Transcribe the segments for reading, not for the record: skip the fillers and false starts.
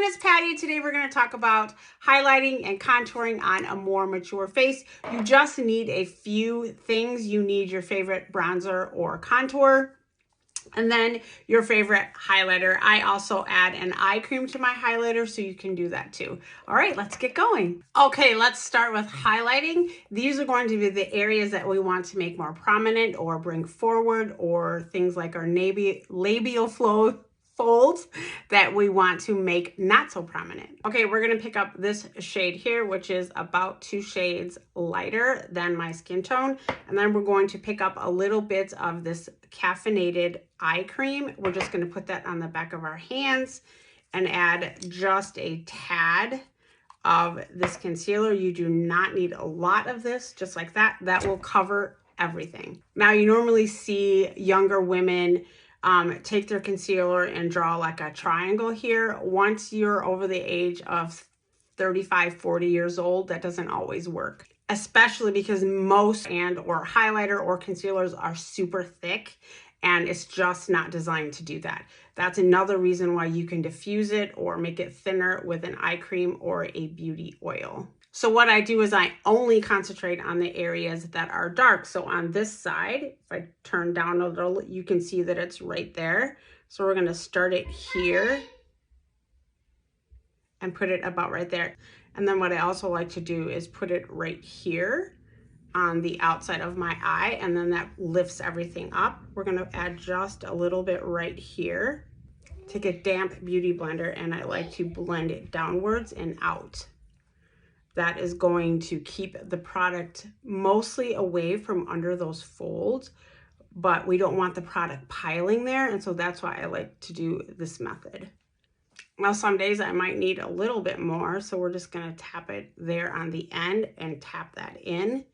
everyone, it's Patty. Today we're going to talk about highlighting and contouring on a more mature face. You just need a few things. You need your favorite bronzer or contour, and then your favorite highlighter. I also add an eye cream to my highlighter, so you can do that too. All right, let's get going. Okay, let's start with highlighting. These are going to be the areas that we want to make more prominent or bring forward, or things like our labial folds that we want to make not so prominent. Okay, we're going to pick up this shade here, which is about 2 shades lighter than my skin tone. And then we're going to pick up a little bit of this caffeinated eye cream. We're just going to put that on the back of our hands and add just a tad of this concealer. You do not need a lot of this, just like that. That will cover everything. Now, you normally see younger women take their concealer and draw like a triangle here. Once you're over the age of 35, 40 years old, that doesn't always work, especially because most or highlighter or concealers are super thick, and it's just not designed to do that. That's another reason why you can diffuse it or make it thinner with an eye cream or a beauty oil. So what I do is I only concentrate on the areas that are dark. So on this side, if I turn down a little, you can see that it's right there. So we're going to start it here and put it about right there. And then what I also like to do is put it right here on the outside of my eye, and then that lifts everything up. We're going to add just a little bit right here. Take a damp beauty blender, and I like to blend it downwards and out. That is going to keep the product mostly away from under those folds, but we don't want the product piling there, and so that's why I like to do this method. Now, some days I might need a little bit more, so we're just going to tap it there on the end and tap that in.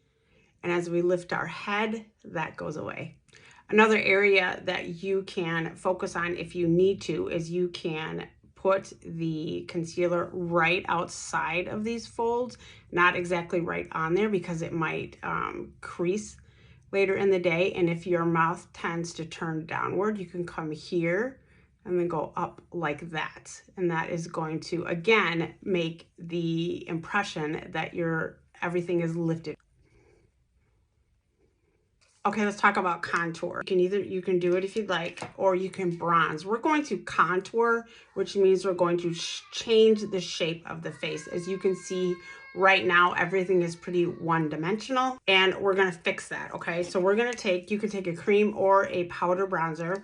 And as we lift our head, that goes away. Another area that you can focus on if you need to is you can put the concealer right outside of these folds, not exactly right on there, because it might crease later in the day. And if your mouth tends to turn downward, you can come here and then go up like that. And that is going to, again, make the impression that everything is lifted. Okay, let's talk about contour. You can do it if you'd like, or you can bronze. We're going to contour, which means we're going to change the shape of the face. As you can see right now, everything is pretty one-dimensional, and we're gonna fix that, okay? So we're gonna you can take a cream or a powder bronzer.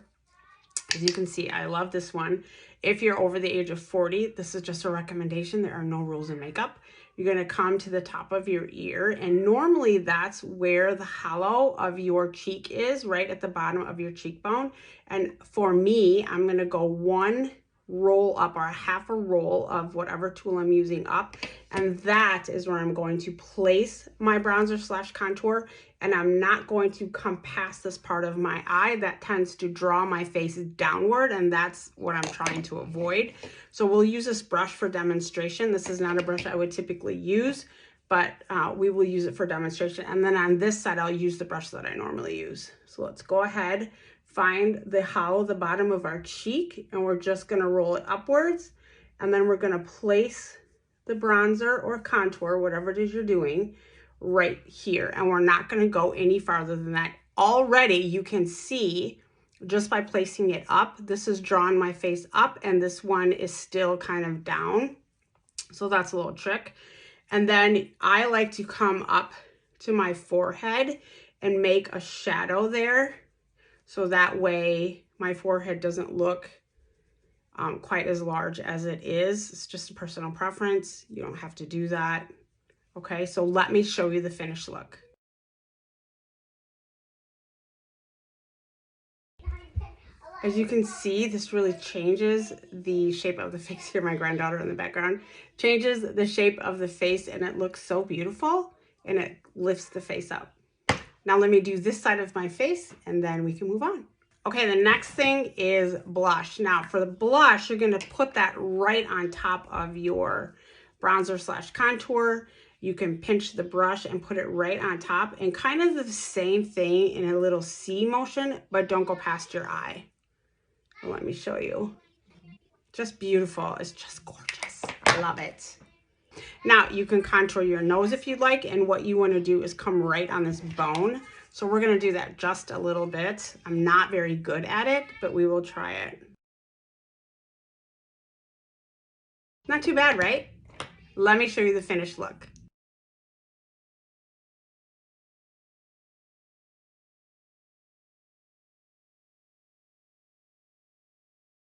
As you can see, I love this one. If you're over the age of 40, this is just a recommendation. There are no rules in makeup. You're going to come to the top of your ear, and normally that's where the hollow of your cheek is, right at the bottom of your cheekbone. And for me, I'm going to go one roll up, or half a roll of whatever tool I'm using up, and that is where I'm going to place my bronzer slash contour. And I'm not going to come past this part of my eye that tends to draw my face downward, and that's what I'm trying to avoid. So we'll use this brush for demonstration. This is not a brush I would typically use, but we will use it for demonstration. And then on this side, I'll use the brush that I normally use. So let's go ahead, find the hollow, the bottom of our cheek, and we're just gonna roll it upwards. And then we're gonna place the bronzer or contour, whatever it is you're doing, right here. And we're not gonna go any farther than that. Already you can see, just by placing it up, this has drawn my face up, and this one is still kind of down. So that's a little trick. And then I like to come up to my forehead and make a shadow there. So that way my forehead doesn't look quite as large as it is. It's just a personal preference. You don't have to do that. Okay, so let me show you the finished look. As you can see, this really changes the shape of the face. Here, my granddaughter in the background, changes the shape of the face, and it looks so beautiful, and it lifts the face up. Now let me do this side of my face, and then we can move on. Okay, the next thing is blush. Now for the blush, you're gonna put that right on top of your bronzer slash contour. You can pinch the brush and put it right on top, and kind of the same thing in a little C motion, but don't go past your eye. Let me show you. Just beautiful. It's just gorgeous. I love it. Now you can contour your nose if you'd like, and what you want to do is come right on this bone. So we're going to do that just a little bit. I'm not very good at it, but we will try it. Not too bad, right? Let me show you the finished look.